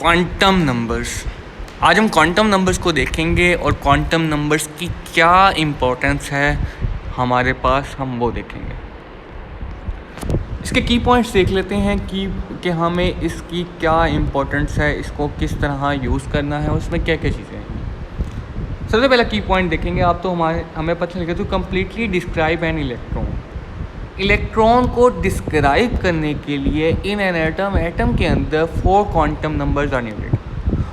Quantum numbers. आज हम quantum numbers को देखेंगे और क्वांटम नंबर्स की क्या इम्पोर्टेंस है हमारे पास, हम वो देखेंगे। इसके की पॉइंट्स देख लेते हैं कि हमें इसकी क्या इम्पोर्टेंस है, इसको किस तरह यूज़ करना है, उसमें क्या क्या चीज़ें हैं। सबसे पहला की पॉइंट देखेंगे आप तो हमें पता चलेगा to completely describe an electron. Electron को डिस्क्राइब करने के लिए इन एन एटम के अंदर 4 क्वांटम नंबर्स आर नीडेड।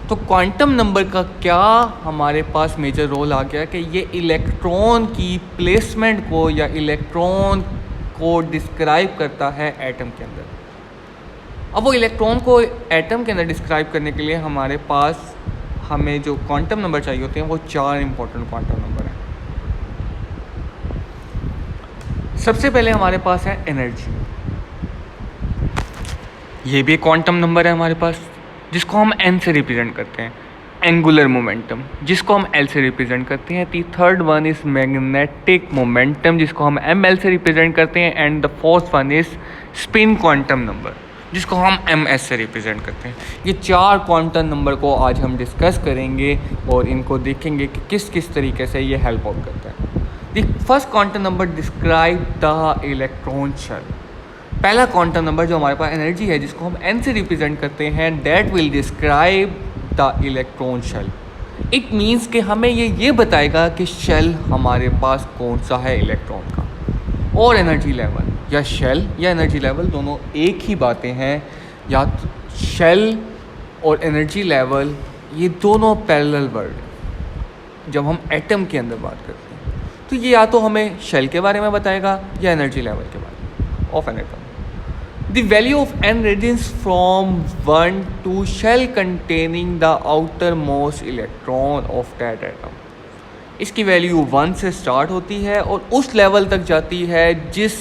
तो क्वांटम नंबर का क्या हमारे पास मेजर रोल आ गया कि ये इलेक्ट्रॉन की प्लेसमेंट को या इलेक्ट्रॉन को डिस्क्राइब करता है एटम के अंदर। अब वो इलेक्ट्रॉन को एटम के अंदर डिस्क्राइब करने के लिए हमारे पास हमें जो क्वांटम नंबर चाहिए होते हैं वो 4 इंपॉर्टेंट क्वांटम नंबर हैं। सबसे पहले हमारे पास है एनर्जी। ये भी एक क्वांटम नंबर है हमारे पास, जिसको हम एन से रिप्रेजेंट करते हैं। एंगुलर मोमेंटम, जिसको हम एल से रिप्रेजेंट करते हैं। दी third one is magnetic momentum, जिसको हम एम एल से रिप्रेजेंट करते हैं। And the fourth one is spin quantum number, जिसको हम एम एस से रिप्रेजेंट करते हैं। ये 4 क्वांटम नंबर को आज हम डिस्कस करेंगे और इनको देखेंगे कि किस किस तरीके से ये हेल्प आउट करता है। The first quantum number describe the electron shell. पहला क्वांटम नंबर जो हमारे पास एनर्जी है, जिसको हम एन से रिप्रेजेंट करते हैं, that will describe the electron shell. It means कि हमें ये बताएगा कि शेल हमारे पास कौन सा है इलेक्ट्रॉन का। और एनर्जी लेवल या शेल या एनर्जी लेवल दोनों एक ही बातें हैं। या शेल और एनर्जी लेवल ये दोनों पैरेलल वर्ड हैं जब हम एटम के अंदर बात करते हैं। तो ये या तो हमें शेल के बारे में बताएगा या एनर्जी लेवल के बारे में of an atom. The value of n ranges from 1 to shell containing the outermost electron of that atom। इसकी वैल्यू 1 से स्टार्ट होती है और उस लेवल तक जाती है जिस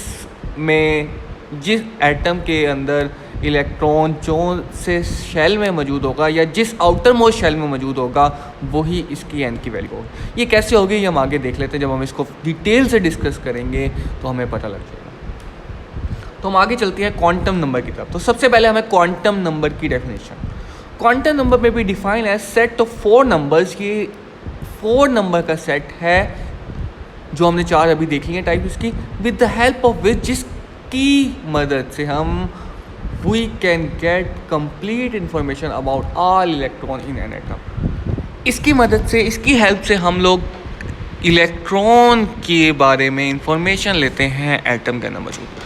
एटम के अंदर इलेक्ट्रॉन जो से शेल में मौजूद होगा या जिस आउटर मोस्ट शेल में मौजूद होगा वही इसकी एन की वैल्यू होगी। ये कैसे होगी ये हम आगे देख लेते हैं। जब हम इसको डिटेल से डिस्कस करेंगे तो हमें पता लग जाएगा। तो हम आगे चलते हैं क्वांटम नंबर की तरफ। तो सबसे पहले हमें क्वांटम नंबर की डेफिनेशन। क्वांटम नंबर में भी डिफाइन है सेट ऑफ 4 नंबर्स। ये 4 नंबर का सेट है जो हमने 4 अभी देख लिए टाइप इसकी, with the help of which, जिसकी मदद से हम we can get complete information about all electron in an atom. इसकी मदद से, इसकी हेल्प से हम लोग इलेक्ट्रॉन के बारे में इंफॉर्मेशन लेते हैं एटम के अंदर मौजूद।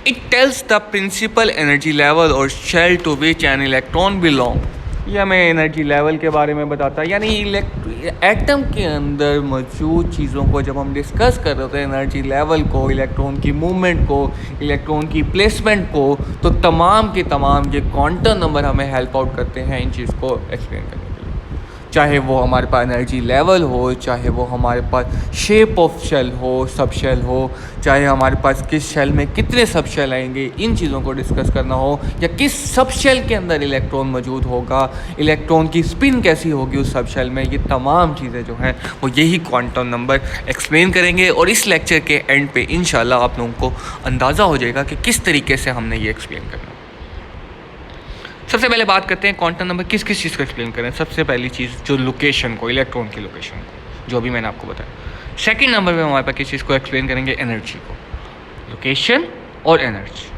It tells the principal energy level or shell to which an electron belong। ये हमें एनर्जी लेवल के बारे में बताता है। यानी एटम के अंदर मौजूद चीज़ों को जब हम डिस्कस कर रहे होते हैं, एनर्जी लेवल को, इलेक्ट्रॉन की मूवमेंट को, इलेक्ट्रॉन की प्लेसमेंट को, तो तमाम के तमाम ये क्वांटम नंबर हमें हेल्प आउट करते हैं इन चीज़ को एक्सप्लेन करने के लिए। चाहे वो हमारे पास एनर्जी लेवल हो, चाहे वो हमारे पास शेप ऑफ शेल हो, सब शेल हो, चाहे हमारे पास किस शेल में कितने सब शेल आएंगे, इन चीज़ों को डिस्कस करना हो, या किस सब शेल के अंदर इलेक्ट्रॉन मौजूद होगा, इलेक्ट्रॉन की स्पिन कैसी होगी उस सब शेल में, ये तमाम चीज़ें जो हैं वो यही क्वांटम नंबर एक्सप्लेन करेंगे। और इस लेक्चर के एंड पे इंशाल्लाह आप लोगों को अंदाज़ा हो जाएगा कि किस तरीके से हमने ये एक्सप्लेन करना। सबसे पहले बात करते हैं क्वांटम नंबर किस किस चीज़ को एक्सप्लेन करें। सबसे पहली चीज़ जो लोकेशन को, इलेक्ट्रॉन की लोकेशन को, जो अभी मैंने आपको बताया। सेकंड नंबर पे हमारे पास किस चीज़ को एक्सप्लेन करेंगे, एनर्जी को, लोकेशन और एनर्जी।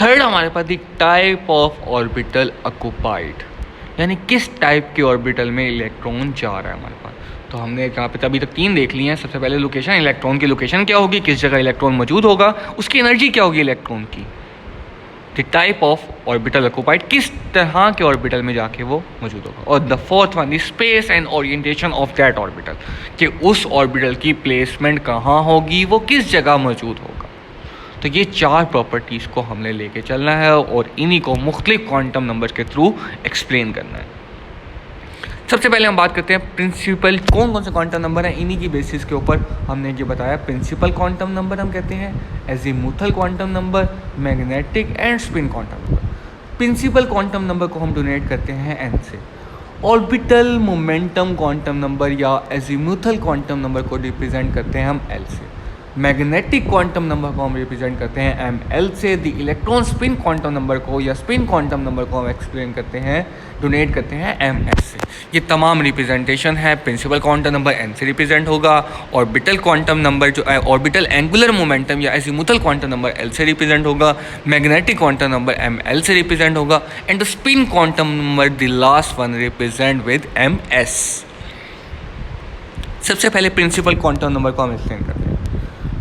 थर्ड हमारे पास the type of orbital occupied, यानी किस टाइप के ऑर्बिटल में इलेक्ट्रॉन जा रहा है हमारे पास। तो हमने यहाँ पे अभी तक 3 देख लिए हैं। सबसे पहले लोकेशन, इलेक्ट्रॉन की लोकेशन क्या होगी, किस जगह इलेक्ट्रॉन मौजूद होगा, उसकी एनर्जी क्या होगी इलेक्ट्रॉन की। The type of orbital occupied, किस तरह के ऑर्बिटल में जाके वो मौजूद होगा। और the fourth one is space and orientation of that orbital, कि उस ऑर्बिटल की प्लेसमेंट कहाँ होगी, वो किस जगह मौजूद होगा। तो ये 4 प्रॉपर्टीज़ को हमने लेके चलना है और इन्हीं को मुख्तलिफ क्वांटम नंबर के थ्रू एक्सप्लेन करना है। सबसे पहले हम बात करते हैं प्रिंसिपल, कौन कौन से क्वांटम नंबर हैं। इन्हीं की बेसिस के ऊपर हमने ये बताया। प्रिंसिपल क्वांटम नंबर हम कहते हैं, azimuthal quantum number, magnetic and spin quantum number. Principal quantum number को हम डोनेट करते हैं एन से। ऑर्बिटल मोमेंटम क्वांटम नंबर या एजीमुथल क्वांटम नंबर को रिप्रेजेंट करते हैं हम एल से। मैग्नेटिक क्वांटम नंबर को हम रिप्रेजेंट करते हैं ml से। The electron spin quantum number को या स्पिन क्वांटम नंबर को हम एक्सप्लेन करते हैं, डोनेट करते हैं ms से। ये तमाम रिप्रेजेंटेशन है। प्रिंसिपल क्वांटम नंबर n से रिप्रेजेंट होगा, ऑर्बिटल क्वांटम नंबर जो ऑर्बिटल एंगुलर मोमेंटम या एजीमुथल क्वांटम नंबर l से रिप्रेजेंट होगा, मैग्नेटिक क्वांटम नंबर ml से रिप्रेजेंट होगा, and the spin quantum number the last one represent with ms। सबसे पहले प्रिंसिपल क्वांटम नंबर को हम एक्सप्लेन करते हैं।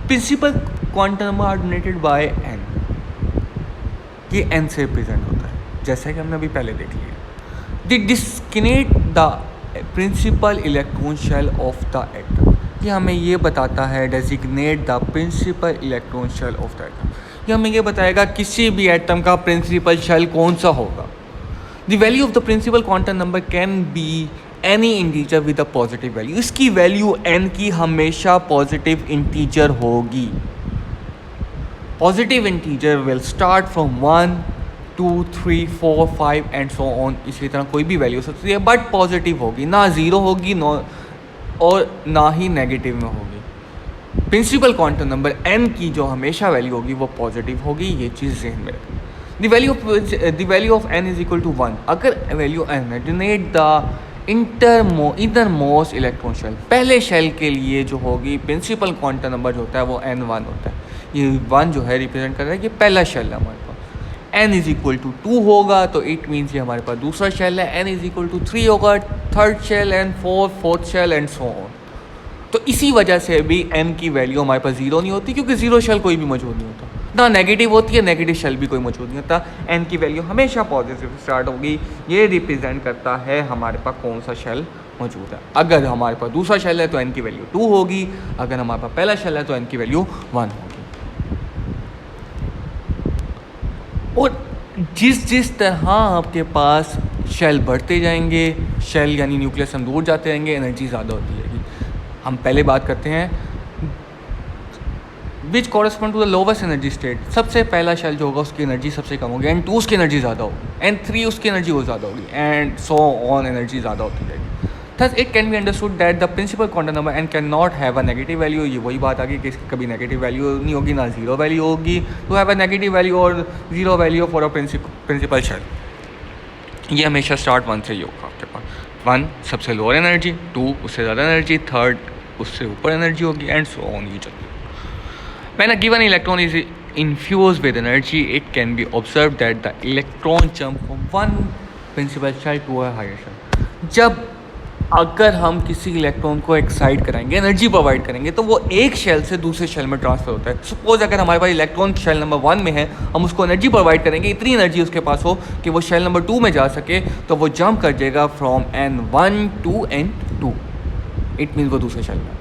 Principal quantum number are denoted by n, ये n से रिप्रेजेंट होता है, जैसा कि हमने अभी पहले देख लिया। The discriminate the principal electron shell of the atom, ये हमें ये बताता है designate the principal electron shell of the atom, ये हमें ये बताएगा किसी भी एटम का प्रिंसिपल शेल कौन सा होगा। The value of the principal quantum number can be any integer with a positive value, इसकी वैल्यू n की हमेशा पॉजिटिव इंटीजर होगी। Positive integer will start from 1 2 3 4 5 and so on, इसी तरह कोई भी वैल्यू हो सकती है, बट पॉजिटिव होगी, ना ज़ीरो होगी और ना ही नेगेटिव में होगी। प्रिंसिपल क्वांटम नंबर n की जो हमेशा वैल्यू होगी वो पॉजिटिव होगी, ये चीज़ ज़हन में रखें। The value of n is equal to 1, अगर वैल्यू n है, denote the innermost electron shell, पहले शेल के लिए जो होगी प्रिंसिपल क्वांटम नंबर जो होता है वो n1 होता है। ये 1 जो है रिप्रेजेंट कर रहा है, ये पहला शेल है हमारे पास। n इज इक्वल टू 2 होगा तो इट मीन्स ये हमारे पास दूसरा शेल है। n इज इक्वल टू 3 होगा third shell, and fourth shell, and so on. तो इसी वजह से भी n की वैल्यू हमारे पास ज़ीरो नहीं होती, क्योंकि ज़ीरो शेल कोई भी मौजूद नहीं होता, ना नेगेटिव होती है, नेगेटिव शेल भी कोई मौजूद नहीं होता। n की वैल्यू हमेशा पॉजिटिव स्टार्ट होगी, ये रिप्रेजेंट करता है हमारे पास कौन सा शेल मौजूद है। अगर हमारे पास दूसरा शेल है तो n की वैल्यू 2 होगी, अगर हमारे पास पहला शेल है तो n की वैल्यू 1 होगी। और जिस तरह आपके पास शेल बढ़ते जाएंगे, शेल यानी न्यूक्लियस हम दूर जाते रहेंगे, एनर्जी ज़्यादा होती जाएगी। हम पहले बात करते हैं which correspond to the lowest energy state, सबसे पहला शेल जो होगा उसकी एनर्जी सबसे कम होगी, एंड 2 उसकी एनर्जी ज़्यादा होगी, एंड 3 उसकी एनर्जी वो ज़्यादा होगी, एंड सो ऑन, एनर्जी ज़्यादा होती जाएगी। Thus it can be understood that the principal quantum number n cannot have a negative value। ये वही बात आ गई कि इसकी कभी नेगेटिव वैल्यू नहीं होगी, ना ज़ीरो वैल्यू होगी। To have a negative value और zero value for a principal shell, ये हमेशा स्टार्ट 1 से ही होगा आपके पास। 1 सबसे लोअर एनर्जी, 2 उससे ज़्यादा एनर्जी, थर्ड उससे ऊपर एनर्जी होगी, एंड सो ऑन ये चलती है। When a given electron is infused with energy, it can be observed that the electron jump from one principal shell to a higher shell। जब अगर हम किसी इलेक्ट्रॉन को एक्साइट कराएंगे, एनर्जी प्रोवाइड करेंगे, तो वो एक शेल से दूसरे शेल में ट्रांसफर होता है। सपोज अगर हमारे पास इलेक्ट्रॉन शेल नंबर 1 में है, हम उसको एनर्जी प्रोवाइड करेंगे, इतनी एनर्जी उसके पास हो कि वो शेल नंबर 2 में जा सके, तो वो जंप कर जाएगा from n1 to n2, it means वो दूसरे शेल में।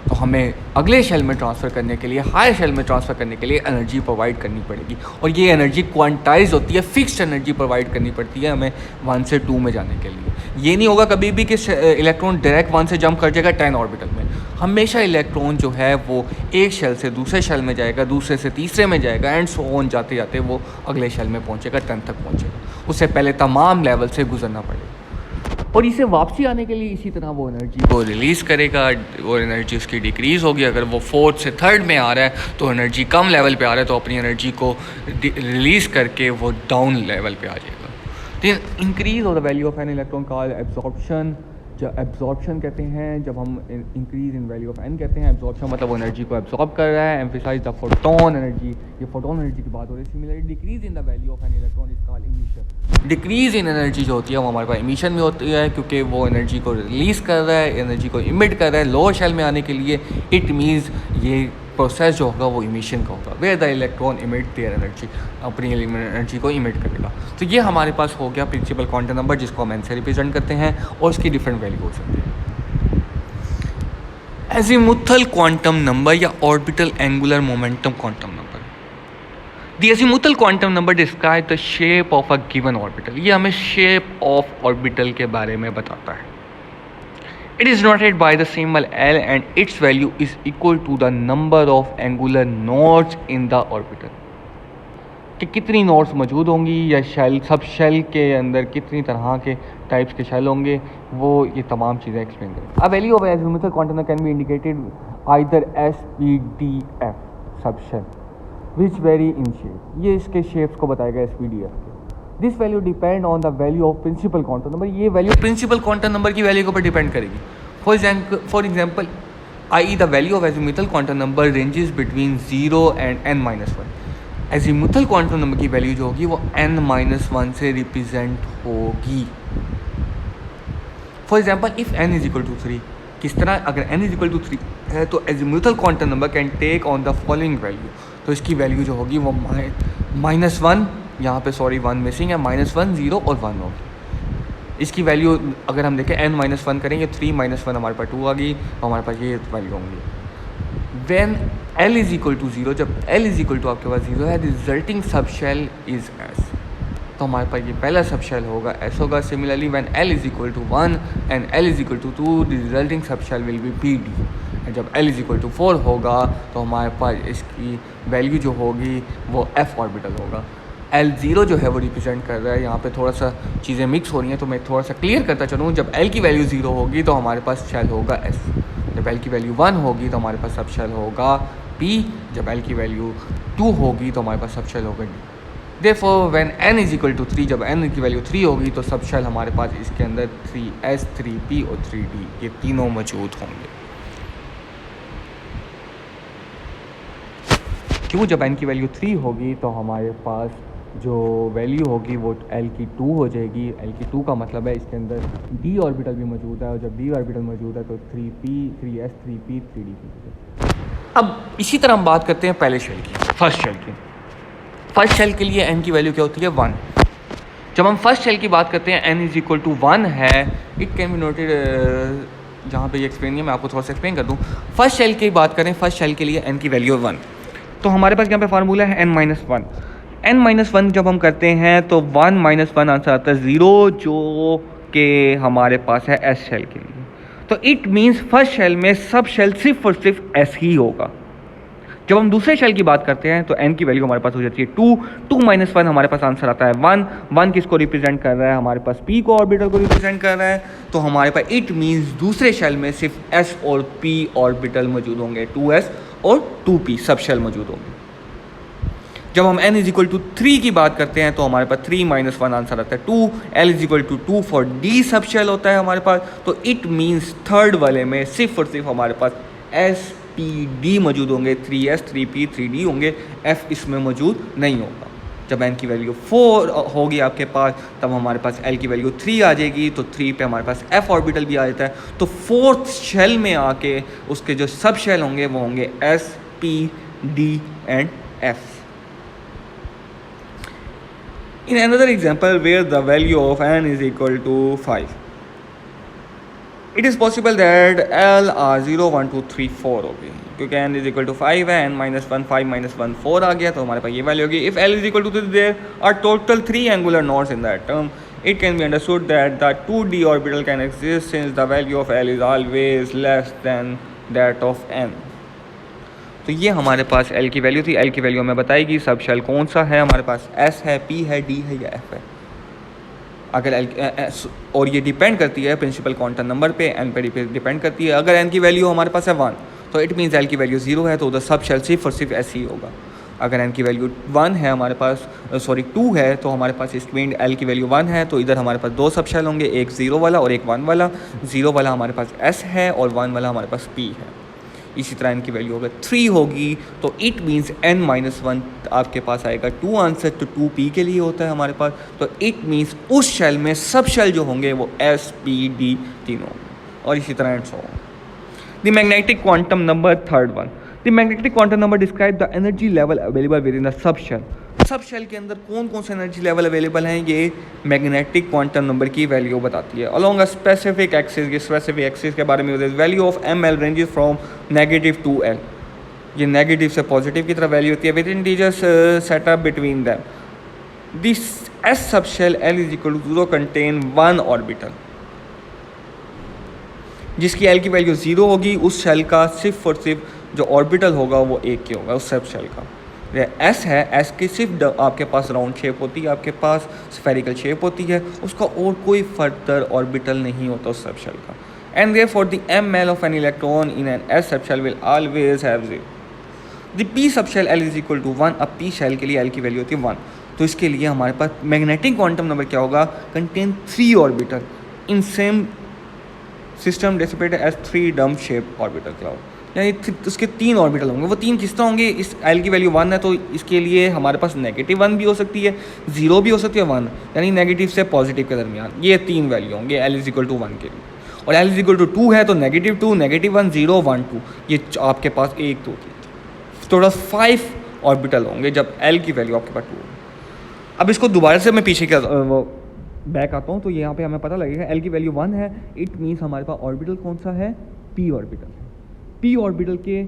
तो हमें अगले शेल में ट्रांसफ़र करने के लिए, हायर शेल में ट्रांसफ़र करने के लिए एनर्जी प्रोवाइड करनी पड़ेगी, और ये एनर्जी क्वांटाइज होती है, फिक्स्ड एनर्जी प्रोवाइड करनी पड़ती है हमें 1 से 2 में जाने के लिए। ये नहीं होगा कभी भी कि इलेक्ट्रॉन डायरेक्ट 1 से जंप कर जाएगा 10 ऑर्बिटल में। हमेशा इलेक्ट्रॉन जो है वो एक शेल से दूसरे शेल में जाएगा, दूसरे से तीसरे में जाएगा, एंड सो ऑन जाते जाते वो अगले शेल में पहुँचेगा, 10 तक पहुँचेगा। उससे पहले तमाम लेवल से गुजरना पड़ेगा, और इसे वापसी आने के लिए इसी तरह वो एनर्जी को रिलीज़ करेगा, और एनर्जी उसकी डिक्रीज़ होगी। अगर वो 4th से 3rd में आ रहा है तो एनर्जी कम लेवल पे आ रहा है, तो अपनी एनर्जी को रिलीज़ करके वो डाउन लेवल पे आ जाएगा। Increase of the value of N electron called absorption, जब एब्जॉर्प्शन कहते हैं, जब हम increase in value of N कहते हैं, एब्जॉर्प्शन मतलब वो एनर्जी को एब्जॉर्ब कर रहा है। एम्फेसाइज द फोटोन एनर्जी, ये फोटोन एनर्जी की बात हो रही है। Similarly decrease in the value of an electron is called emission. Decrease in energy जो होती है वो हमारे पास इमिशन में होती है, क्योंकि वो एनर्जी को रिलीज़ कर रहा है, एनर्जी को इमिट कर रहा है लोअर शेल में आने के लिए। इट मीन्स ये प्रोसेस जो होगा वो इमिशन का होगा, where the electron emit their energy, अपनी एनर्जी को इमिट करेगा। तो ये हमारे पास हो गया प्रिंसिपल क्वांटम नंबर, जिसको हम एन से रिप्रेजेंट करते हैं, और उसकी डिफरेंट वैल्यू हो सकती है। एजीमुथल क्वांटम नंबर या orbital angular momentum quantum number. The azimuthal quantum number describe the shape of a given orbital, ये हमें शेप ऑफ ऑर्बिटल के बारे में बताता है। It is denoted by the symbol L and its value is equal to the number of angular nodes in the orbital। कि कितनी nodes मौजूद होंगी या शेल सब शेल के अंदर कितनी तरह के टाइप्स के शेल होंगे, वो ये तमाम चीज़ें एक्सप्लेन करें। अब value of azimuthal quantum can be indicated either SPDF sub shell which vary in shape, ये इसके शेप्स को बताएगा SPDF के। This value depend on the value of principal quantum number, ये वैल्यू प्रिंसिपल क्वांटम नंबर की वैल्यू के ऊपर डिपेंड करेगी। For example i.e. the value of azimuthal quantum number ranges between 0 and n-1। Azimuthal quantum number की value जो होगी वो n-1 से रिप्रेजेंट होगी। For example if n is equal to 3, किस तरह, अगर n इज इक्वल टू 3 है तो azimuthal quantum number can take on the following value, तो इसकी वैल्यू जो होगी वो -1, यहाँ पे सॉरी 1 मिसिंग है, -1, 0 और 1 होगी। इसकी वैल्यू अगर हम देखें n-1 करेंगे 3 -1 हमारे पास 2 आ गई, और हमारे पास ये वैल्यू होंगी। When l is equal to 0, जब l इज इक्वल टू आपके पास 0 है, resulting sub shell is s, तो हमारे पास ये पहला सब शेल होगा s होगा। Similarly when l is equal to 1 and l is equal to 2, resulting sub shell will be pd। जब l इज इक्वल टू 4 होगा तो हमारे पास इसकी वैल्यू जो होगी वो f ऑर्बिटल होगा। L0 जो है वो रिप्रेजेंट कर रहा है, यहाँ पे थोड़ा सा चीज़ें मिक्स हो रही हैं तो मैं थोड़ा सा क्लियर करता चलूँ। जब L की वैल्यू 0 होगी तो हमारे पास शेल होगा S, जब L की वैल्यू 1 होगी तो हमारे पास सब शेल होगा P, जब L की वैल्यू 2 होगी तो हमारे पास सब शेल होगा D। Therefore when n is equal to 3, जब n की वैल्यू 3 होगी तो सब शेल हमारे पास इसके अंदर 3s, 3p और 3d ये तीनों मौजूद होंगे। क्यों, जब n की वैल्यू 3 होगी तो हमारे पास जो वैल्यू होगी वो L की 2 हो जाएगी। L की 2 का मतलब है इसके अंदर d ऑर्बिटल भी मौजूद है, और जब d ऑर्बिटल मौजूद है तो 3p, 3s, 3p, 3d। अब इसी तरह हम बात करते हैं पहले शेल की, फर्स्ट शेल की। फर्स्ट शेल के लिए n की वैल्यू क्या होती है 1। जब हम फर्स्ट शेल की बात करते हैं n इज इक्वल टू 1 है, इट कैन बी नोटेड, जहाँ पे ये एक्सप्लेन है मैं आपको थोड़ा सा एक्सप्लेन कर दूँ। फर्स्ट शेल की बात करें, फर्स्ट शेल के लिए n की वैल्यू 1, तो हमारे पास यहाँ पे फार्मूला है n-1। n-1 जब हम करते हैं तो 1 - 1 आंसर आता है 0, जो कि हमारे पास है S शेल के लिए। तो इट मीन्स फर्स्ट शेल में सब शेल सिर्फ और सिर्फ S ही होगा। जब हम दूसरे शेल की बात करते हैं तो n की वैल्यू हमारे पास हो जाती है 2, 2 - 1 हमारे पास आंसर आता है 1, 1 किसको रिप्रेजेंट कर रहा है, हमारे पास p को ऑर्बिटल को रिप्रेजेंट कर रहा है। तो हमारे पास इट मीन्स दूसरे शेल में सिर्फ s और p ऑर्बिटल मौजूद होंगे, 2s और 2p सब शेल मौजूद होंगे। जब हम n इज इक्वल टू 3 की बात करते हैं तो हमारे पास 3 - 1 आंसर आता है 2, l is equal to 2 for d sub shell होता है हमारे पास। तो इट मीन्स थर्ड वाले में सिर्फ और सिर्फ हमारे पास s p d मौजूद होंगे, 3s 3p 3d होंगे, f इसमें मौजूद नहीं होगा। जब n की वैल्यू 4 होगी आपके पास तब हमारे पास l की वैल्यू 3 आ जाएगी, तो 3 पे हमारे पास f ऑर्बिटल भी आ जाता है। तो फोर्थ शेल में आके उसके जो सब शेल होंगे वो होंगे s p d and f। In another example where the value of n is equal to 5, it is possible that L are 0 1 2 3 4 होगी, क्योंकि n is equal to 5 है, n - 1 5 - 1 4 आ गया, तो हमारे पास ये वैल्यू होगी। If L is equal to 3, there are total 3 angular knots in that term. It can be understood that the 2d orbital can exist since the value of L is always less than that of n. तो ये हमारे पास L की value थी। L की value हमें बताएगी सब shell कौन सा है, हमारे पास S है, P है, D है या F है। अगर L और ये डिपेंड करती है प्रिंसिपल क्वांटम नंबर पे, n पे डिपेंड करती है। अगर n की वैल्यू हमारे पास है 1 तो इट मीन्स L की वैल्यू 0 है, तो उधर सब शेल सिर्फ और सिर्फ S ही होगा। अगर n की वैल्यू 1 है हमारे पास, 2 है, तो हमारे पास इस मीन L की वैल्यू 1 है, तो इधर हमारे पास 2 सब शेल होंगे, एक 0 वाला और एक 1 वाला। 0 वाला हमारे पास S है और 1 वाला हमारे पास P है। इसी तरह n की वैल्यू अगर 3 होगी तो इट मीन्स n - 1 आपके पास आएगा 2 आंसर, तो 2p के लिए होता है हमारे पास। तो इट मीन्स उस शेल में सब शेल जो होंगे वो s p d तीनों होंगे, और इसी तरह and so on. The magnetic quantum number third one, the magnetic quantum number describe the energy level available within the sub shell. Sub shell के अंदर कौन कौन से एनर्जी लेवल अवेलेबल हैं, ये मैग्नेटिक क्वांटम नंबर की value बताती है। अलोंग अ स्पेसिफिक एक्सिस, ये स्पेसिफिक एक्सिस के बारे में value of ml ranges from negative to l, ये नेगेटिव से पॉजिटिव की तरफ वैल्यू होती है with integers setup between them. This s sub shell l is equal to 0 contain 1 orbital, जिसकी l की वैल्यू 0 होगी। उस शेल का सिर्फ और सिर्फ जो ऑर्बिटल होगा वो एक ही होगा उस सब शेल का। एस है, एस की सिर्फ आपके पास राउंड शेप होती है, आपके पास स्फेरिकल शेप होती है, उसका और कोई फर्दर ऑर्बिटल नहीं होता उस सब शेल का। And therefore the ml of N electron in an S sub shell will always have 0। The P sub shell L is equal to 1। अब पी शेल के लिए एल की वैल्यू होती है 1, तो इसके लिए हमारे पास मैग्नेटिक क्वांटम नंबर क्या होगा, contain 3 orbital in same system dissipated as 3 dumb shape orbital cloud, यानी उसके 3 ऑर्बिटल होंगे। वो 3 किस तरह होंगे, इस एल की वैल्यू 1 है तो इसके लिए हमारे पास -1 भी हो सकती है, 0 भी हो सकती है, 1 यानी नेगेटिव से पॉजिटिव के दरमियान ये 3 वैल्यू होंगे एल इज इक्वल टू 1 के लिए। और एल इज इक्वल टू 2 है तो -2, -1, 0, 1, 2 ये आपके पास 1, 2, 3 टोटल 5 ऑर्बिटल होंगे जब एल की वैल्यू आपके पास 2 होगी। अब इसको दोबारा से मैं पीछे वो बैक आता हूँ तो यहाँ पे हमें पता लगेगा एल की वैल्यू 1 है, इट मीन्स हमारे पास ऑर्बिटल कौन सा है, पी ऑर्बिटल है। पी ऑर्बिटल के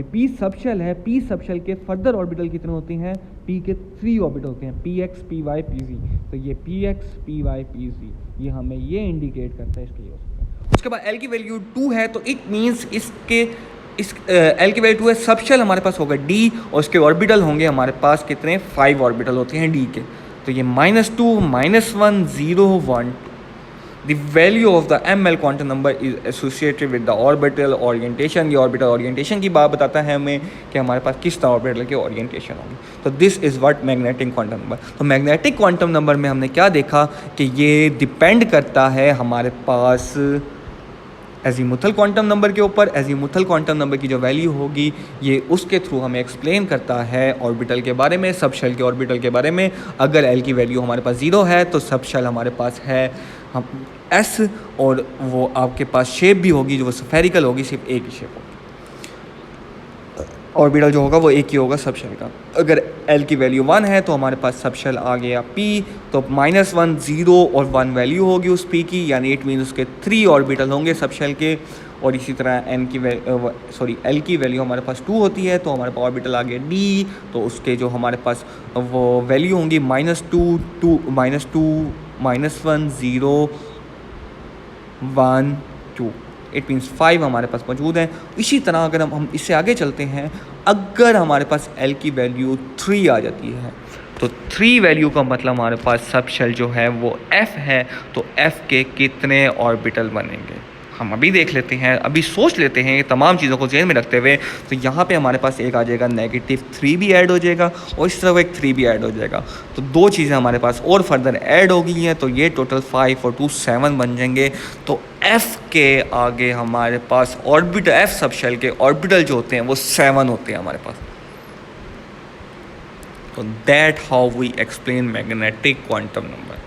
पी सबशेल है, पी सबशेल के फर्दर ऑर्बिटल कितने होते हैं, पी के 3 ऑर्बिटल होते हैं, P X P Y P Z. तो ये P X P Y P Z ये हमें ये इंडिकेट करता है, इसके लिए हो सकता है। उसके बाद एल की वैल्यू 2 है तो इट मीन्स इस एल की वैल्यू 2 है, सबशेल हमारे पास होगा डी और उसके ऑर्बिटल होंगे हमारे पास कितने 5 ऑर्बिटल होते हैं डी के। तो ये -2, -1, 0, 1, 2। The value of the ml quantum number is associated with the orbital orientation। ये ऑर्बिटल ओरिएंटेशन की बात बताता है हमें कि हमारे पास किस तरह ऑर्बिटल की ओरिएंटेशन होगी। तो this is what magnetic quantum number. तो मैग्नेटिक क्वांटम नंबर में हमने क्या देखा कि ये डिपेंड करता है हमारे पास एजीमुथल क्वांटम नंबर के ऊपर। एजीमुथल क्वांटम नंबर की जो वैल्यू होगी ये उसके थ्रू हमें एक्सप्लेन करता है ऑर्बिटल के बारे में, सब शेल के ऑर्बिटल के बारे में। अगर एल की वैल्यू हमारे पास 0 है तो सब शेल हमारे पास है हम एस और वो आपके पास शेप भी होगी जो वो स्फेरिकल होगी, सिर्फ एक ही शेप होगी। ऑर्बिटल जो होगा वो एक ही होगा सब शेल का। अगर एल की वैल्यू 1 है तो हमारे पास सब शेल आ गया पी, तो -1, 0 और 1 वैल्यू होगी उस पी की, यानी इट मीन उसके 3 ऑर्बिटल होंगे सब शेल के। और इसी तरह एल की वैल्यू हमारे पास 2 होती है तो हमारे पास ऑर्बिटल आ गया डी, तो उसके जो हमारे पास वो वैल्यू होंगी -2, -1, 0, 1, 2 इट मीन्स 5 हमारे पास मौजूद हैं। इसी तरह अगर हम इससे आगे चलते हैं, अगर हमारे पास एल की वैल्यू 3 आ जाती है तो 3 वैल्यू का मतलब हमारे पास सब शेल जो है वो एफ है, तो एफ के कितने ऑर्बिटल बनेंगे हम अभी देख लेते हैं, अभी सोच लेते हैं तमाम चीज़ों को ज़हन में रखते हुए। तो यहाँ पे हमारे पास एक आ जाएगा -3 भी ऐड हो जाएगा और इस तरफ एक 3 भी ऐड हो जाएगा, तो 2 चीज़ें हमारे पास और फर्दर ऐड हो गई हैं, तो ये टोटल 5 और 2 7 बन जाएंगे। तो एफ़ के आगे हमारे पास ऑर्बिटल, एफ सब शेल के ऑर्बिटल जो होते हैं वो 7 होते हैं हमारे पास। तो that how we explain magnetic quantum number.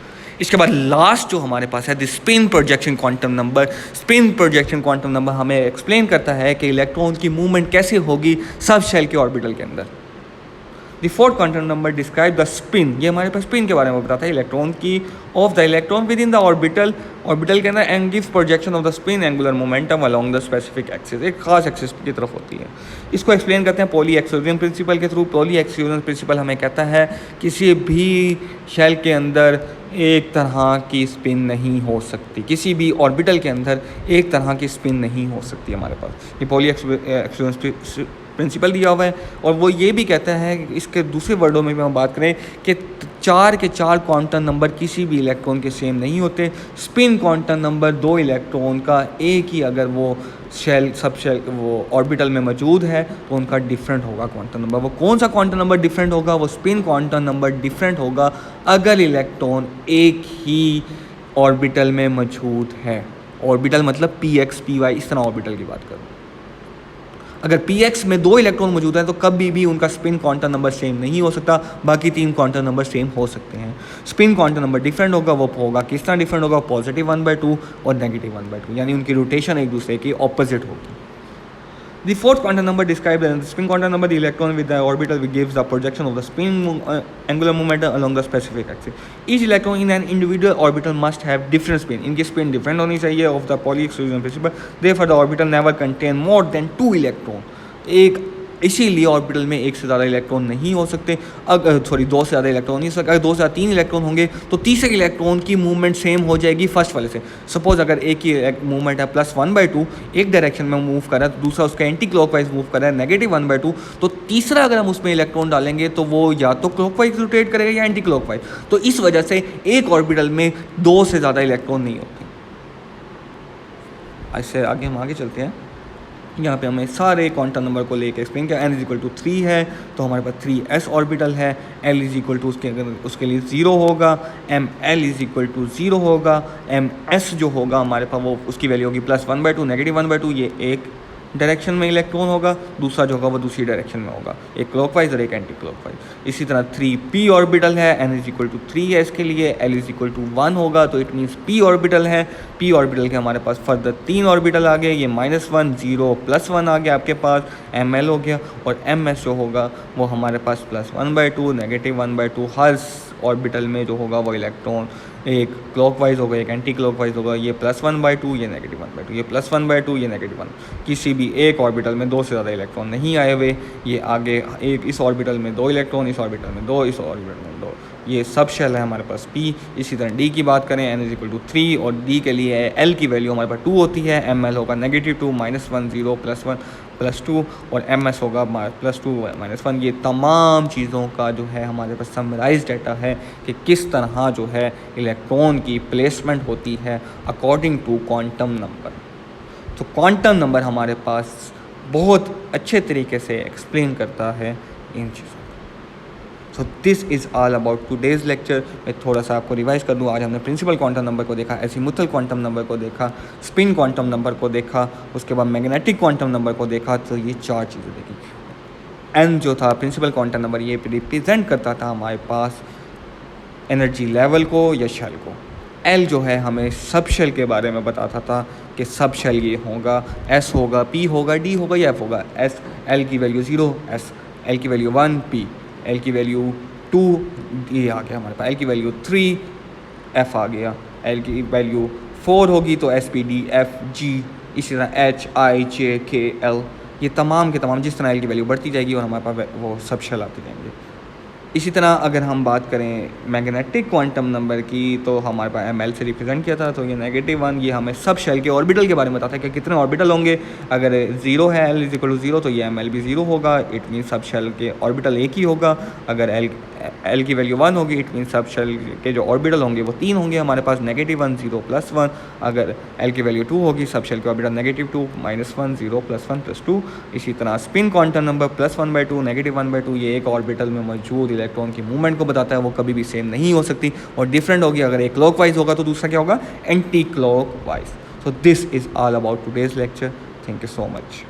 इसके बाद लास्ट जो हमारे पास है the spin projection quantum number. Spin projection quantum number हमें एक्सप्लेन करता है कि इलेक्ट्रॉन की मूवमेंट कैसे होगी सब शेल के ऑर्बिटल के अंदर। The fourth quantum number describe the spin, ये हमारे पास स्पिन के बारे में बताता है इलेक्ट्रॉन की, of the electron with in the orbital के अंदर, and gives projection of the spin angular momentum along the specific axis, एक खास एक्सिस की तरफ होती है। इसको एक्सप्लेन करते हैं पॉली एक्सिलिब्रियम प्रिंसिपल के थ्रू। पॉली एक्सिलिब्रियम प्रिंसिपल हमें कहता है किसी भी शेल के अंदर एक तरह की स्पिन नहीं हो सकती, किसी भी ऑर्बिटल के अंदर एक तरह की स्पिन नहीं हो सकती हमारे पास। ये पॉली एक्सिलिब्रियम प्रिंसिपल दिया हुआ है। और वो ये भी कहता है कि इसके दूसरे वर्डों में भी हम बात करें कि 4 के 4 क्वांटम नंबर किसी भी इलेक्ट्रॉन के सेम नहीं होते। स्पिन क्वांटम नंबर 2 इलेक्ट्रॉन का एक ही अगर वो सब शेल वो ऑर्बिटल में मौजूद है तो उनका डिफरेंट होगा क्वांटम नंबर। वो कौन सा क्वांटम नंबर डिफरेंट होगा, वो स्पिन क्वांटम नंबर डिफरेंट होगा अगर इलेक्ट्रॉन एक ही ऑर्बिटल में मौजूद है। ऑर्बिटल मतलब पी एक्स पी वाई, इस तरह ऑर्बिटल की बात करूँ। अगर px में 2 इलेक्ट्रॉन मौजूद हैं तो कभी भी उनका स्पिन क्वांटम नंबर सेम नहीं हो सकता, बाकी 3 क्वांटम नंबर सेम हो सकते हैं। स्पिन क्वांटम नंबर डिफरेंट होगा, वो होगा किस तरह डिफरेंट होगा, +1/2 और -1/2, यानी उनकी रोटेशन एक दूसरे की ऑपोजिट होगी। The fourth quantum number describes the spin quantum number, the electron with the orbital which gives the projection of the spin angular momentum along the specific axis. Each electron in an individual orbital must have different spin. इनकी spin different होनी चाहिए of the Pauli exclusion principle. Therefore, the orbital never contain more than 2 electron. एक इसीलिए orbital में एक से ज़्यादा electron नहीं हो सकते, अगर दो से ज़्यादा इलेक्ट्रॉन नहीं हो सकते। अगर दो से ज़्यादा तीन इलेक्ट्रॉन होंगे तो तीसरे इलेक्ट्रॉन की मूवमेंट सेम हो जाएगी फर्स्ट वाले से। सपोज अगर एक ही मूवमेंट है +1/2, एक डायरेक्शन में मूव कर रहा है, दूसरा उसका एंटी क्लॉकवाइज मूव कर रहा है -1/2, तो तीसरा अगर हम उसमें इलेक्ट्रॉन डालेंगे तो वो या तो क्लॉकवाइज रोटेट करेगा या एंटी क्लॉकवाइज। तो इस वजह से एक ऑर्बिटल में दो से ज़्यादा इलेक्ट्रॉन नहीं होते। ऐसे आगे हम आगे चलते हैं। यहाँ पे हमें सारे क्वांटम नंबर को लेके एक्सप्लेन किया। n=3 है तो हमारे पास 3s ऑर्बिटल है। l उसके लिए 0 होगा, ml=0 होगा, ms जो होगा हमारे पास वो उसकी वैल्यू होगी +1/2 -1/2। ये एक डायरेक्शन में इलेक्ट्रॉन होगा, दूसरा जो होगा वो दूसरी डायरेक्शन में होगा, एक क्लॉकवाइज और एक एंटी क्लॉकवाइज। इसी तरह 3p ऑर्बिटल है, n=3 है इसके लिए, l=1 होगा तो इट मीन्स p ऑर्बिटल है। p ऑर्बिटल के हमारे पास फर्दर 3 ऑर्बिटल आ गए, ये -1 0 +1 आ गया आपके पास, ml हो गया, और ms जो होगा वो हमारे पास +1/2 -1/2। हर ऑर्बिटल में जो होगा वो इलेक्ट्रॉन एक क्लॉकवाइज होगा, एक एंटी क्लॉकवाइज होगा, ये +1/2 ये -1/2, ये +1/2 ये -1। किसी भी एक ऑर्बिटल में दो से ज़्यादा इलेक्ट्रॉन नहीं आए हुए। ये आगे एक इस ऑर्बिटल में 2 इलेक्ट्रॉन, इस ऑर्बिटल में 2, इस ऑर्बिटल में 2, ये सब शेल है हमारे पास p। इसी तरह d की बात करें, n=3 और d के लिए l की वैल्यू हमारे पास 2 होती है, ml होगा -2 -1 0 +1 +2 और ms होगा +2 -1। ये तमाम चीज़ों का जो है हमारे पास समराइज डाटा है कि किस तरह जो है इलेक्ट्रॉन की प्लेसमेंट होती है अकॉर्डिंग टू क्वांटम नंबर। तो क्वांटम नंबर हमारे पास बहुत अच्छे तरीके से एक्सप्लेन करता है इन चीज़ों। So this is all about today's lecture. मैं थोड़ा सा आपको रिवाइज कर दूँ। आज हमने प्रिंसिपल क्वांटम नंबर को देखा, एजीमुथल क्वांटम नंबर को देखा, स्पिन क्वांटम नंबर को देखा, उसके बाद मैग्नेटिक क्वांटम नंबर को देखा। तो ये 4 चीज़ें देखी। एन जो था प्रिंसिपल क्वांटम नंबर, ये रिप्रेजेंट करता था हमारे पास एनर्जी लेवल को या शेल को। एल जो है हमें सब शेल के बारे में बताता था कि सब शेल ये होगा, एस होगा, पी होगा, डी होगा या एफ होगा। एस एल की वैल्यू 0 एस, एल की वैल्यू 1 पी, एल की वैल्यू 2 ये आ गया हमारे पास, एल की वैल्यू 3 एफ आ गया, एल की वैल्यू 4 होगी तो S P D F G, इसी तरह एच आई जे के एल, ये तमाम के तमाम जिस तरह एल की वैल्यू बढ़ती जाएगी और हमारे पास वो सब शेल आते जाएंगे। इसी तरह अगर हम बात करें मैग्नेटिक क्वांटम नंबर की तो हमारे पास ml से रिप्रेजेंट किया था, तो ये -1 ये हमें सब शेल के ऑर्बिटल के बारे में बताता है कि कितने ऑर्बिटल होंगे। अगर 0 है l=0 तो ये ml भी 0 होगा, इट मीन सब शेल के ऑर्बिटल एक ही होगा। अगर l की वैल्यू 1 होगी इट मीन सब शेल के जो ऑर्बिटल होंगे वो 3 होंगे हमारे पास, -1 0 +1। अगर l की वैल्यू 2 होगी सब शेल के ऑर्बिटल -2 -1 0 +1 +2। इसी तरह स्पिन क्वांटम नंबर +1/2 -1/2 ये एक ऑर्बिटल में मौजूद इलेक्ट्रॉन की मूवमेंट को बताता है, वो कभी भी सेम नहीं हो सकती और डिफरेंट होगी। अगर एक क्लॉकवाइज होगा तो दूसरा क्या होगा, anti clockwise. So this is all about today's lecture. Thank you so much.